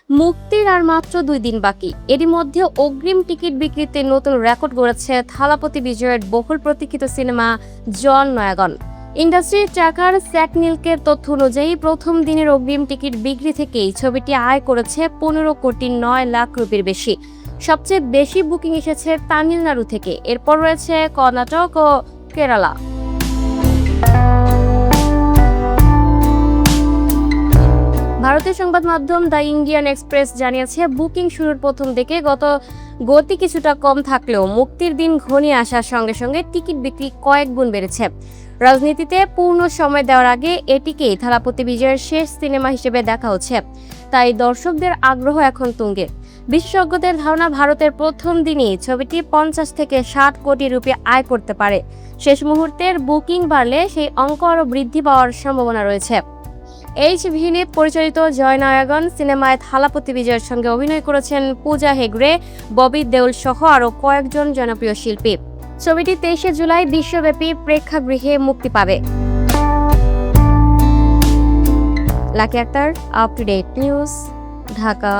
মুক্তির আর মাত্র 2 দিন বাকি। এরই মধ্যে অগ্রিম টিকিট বিক্রিতে নতুন রেকর্ড গড়েছে থালাপতি বিজয়ের বহুল প্রতীক্ষিত সিনেমা জন নয়াগন। ইন্ডাস্ট্রি ট্র্যাকার স্যাকনিলকের তথ্য অনুযায়ী প্রথম দিনের অগ্রিম টিকিট বিক্রি থেকেই ছবিটি আয় করেছে 15,9,00,000 রুপির বেশি। সবচেয়ে বেশি বুকিং এসেছে তামিলনাড়ু থেকে, এরপর রয়েছে কর্ণাটক ও কেরালা। ভারতীয় সংবাদ মাধ্যম দ্য ইন্ডিয়ান এক্সপ্রেস জানিয়েছে, বুকিং শুরুর প্রথম দিকে গতি কিছুটা কম থাকলেও মুক্তির দিন ঘনিয়ে আসার সঙ্গে সঙ্গে টিকিট বিক্রি কয়েক গুণ বেড়েছে। রাজনীতিতে পূর্ণ সময় দেওয়ার আগে এটিকেই থালাপতি বিজয়ের শেষ সিনেমা হিসেবে দেখা হচ্ছে, তাই দর্শকদের আগ্রহ এখন তুঙ্গে। বিশেষজ্ঞদের ধারণা, ভারতের প্রথম দিনই ছবিটি 50 থেকে 60 কোটি রুপি আয় করতে পারে। শেষ মুহূর্তের বুকিং বাড়লে সেই অঙ্ক আরও বৃদ্ধি পাওয়ার সম্ভাবনা রয়েছে। এইচ ভিনিত পরিচালিত জয় নয়াগন সিনেমায় থালাপতি বিজয়ের সঙ্গে অভিনয় করেছেন পূজা হেগড়ে, ববি দেওল সহ আরও কয়েকজন জনপ্রিয় শিল্পী। ছবিটি 23 জুলাই বিশ্বব্যাপী প্রেক্ষাগৃহে মুক্তি পাবে। Lucky Akhtar, up to date news, Dhaka.